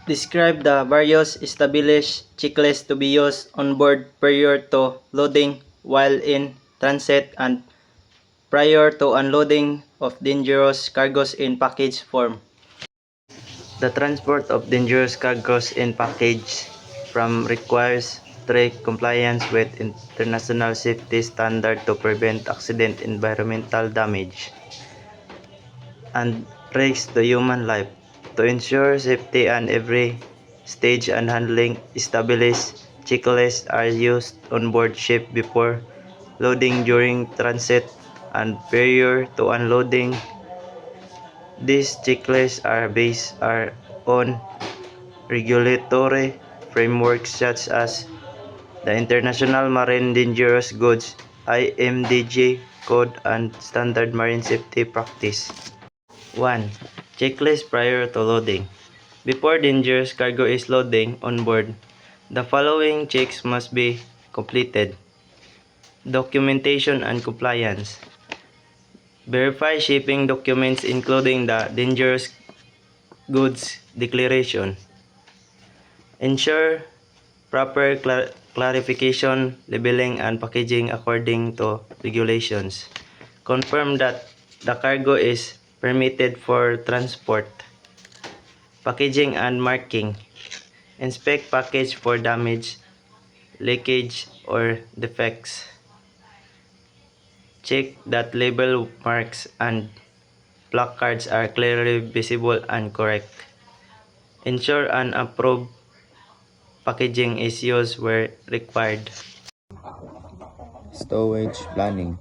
Describe the various established checklists to be used on board prior to loading, while in transit, and prior to unloading of dangerous cargoes in package form. The transport of dangerous cargoes in package form requires strict compliance with international safety standards to prevent accident, environmental damage, and risk to human life. To ensure safety at every stage and handling, established checklists are used on board ship before loading, during transit, and prior to unloading. These checklists are based on regulatory frameworks such as the International Marine Dangerous Goods (IMDG) Code and Standard Marine Safety Practice. 1. Checklist prior to loading. Before dangerous cargo is loading on board, the following checks must be completed. Documentation and compliance. Verify shipping documents including the dangerous goods declaration. Ensure proper clarification, labeling, and packaging according to regulations. Confirm that the cargo is permitted for transport. Packaging and marking. Inspect package for damage, leakage, or defects. Check that label marks and placards are clearly visible and correct. Ensure an approved packaging is used where required. Stowage planning.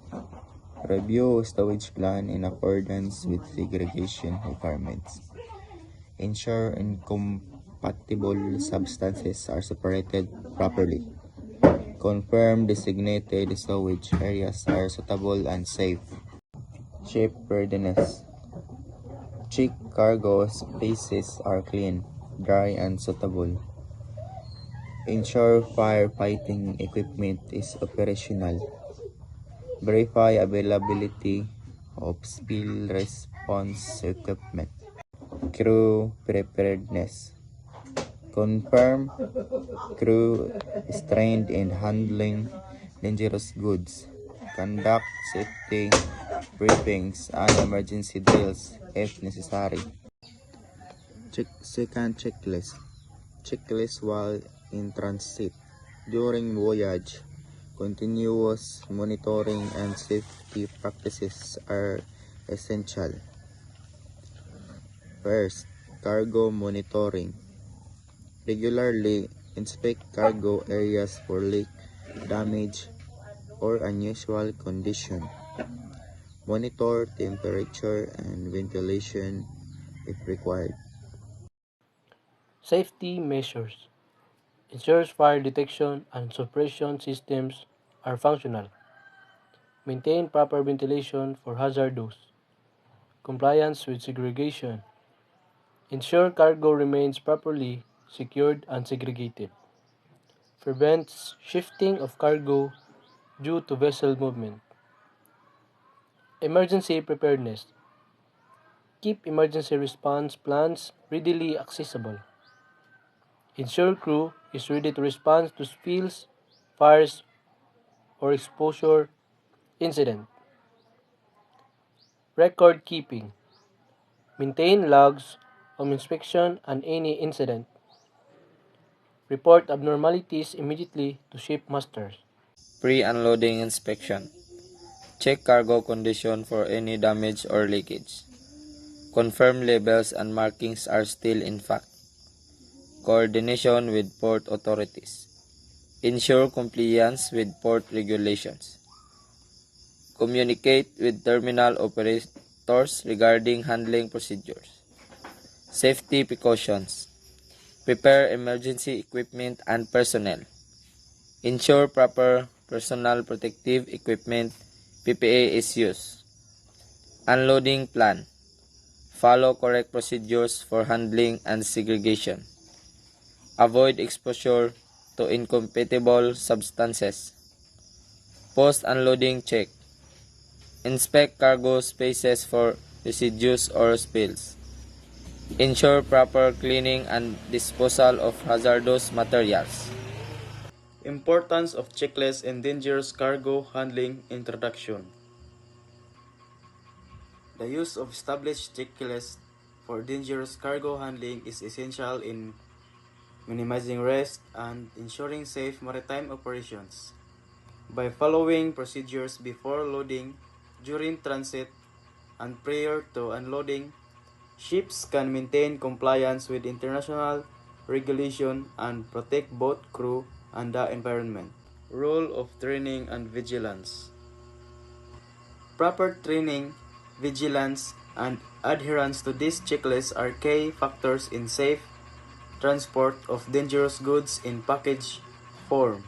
Review stowage plan in accordance with segregation requirements. Ensure incompatible substances are separated properly. Confirm designated stowage areas are suitable and safe. Ship readiness. Check cargo spaces are clean, dry, and suitable. Ensure firefighting equipment is operational. Verify availability of spill response equipment. Crew preparedness. Confirm crew is trained in handling dangerous goods. Conduct safety briefings and emergency drills if necessary. Second checklist. Checklist while in transit. During voyage, continuous monitoring and safety practices are essential. First, cargo monitoring. Regularly inspect cargo areas for leak, damage, or unusual condition. Monitor temperature and ventilation if required. Safety measures. Ensures fire detection and suppression systems are functional. Maintain proper ventilation for hazardous. Compliance with segregation. Ensure cargo remains properly secured and segregated. Prevents shifting of cargo due to vessel movement. Emergency preparedness. Keep emergency response plans readily accessible. Ensure crew is ready to respond to spills, fires, or exposure incident. Record keeping. Maintain logs of inspection and any incident. Report abnormalities immediately to shipmasters. Pre-unloading inspection. Check cargo condition for any damage or leakage. Confirm labels and markings are still intact. Coordination with port authorities. Ensure compliance with port regulations. Communicate with terminal operators regarding handling procedures. Safety precautions. Prepare emergency equipment and personnel. Ensure proper personal protective equipment (PPE) is used. Unloading plan. Follow correct procedures for handling and segregation. Avoid exposure to incompatible substances. Post-unloading check. Inspect cargo spaces for residues or spills. Ensure proper cleaning and disposal of hazardous materials. Importance of checklist in dangerous cargo handling introduction. The use of established checklists for dangerous cargo handling is essential in minimizing risk and ensuring safe maritime operations. By following procedures before loading, during transit, and prior to unloading, ships can maintain compliance with international regulation and protect both crew and the environment. Role of training and vigilance. Proper training, vigilance, and adherence to these checklists are key factors in safe transport of dangerous goods in package form.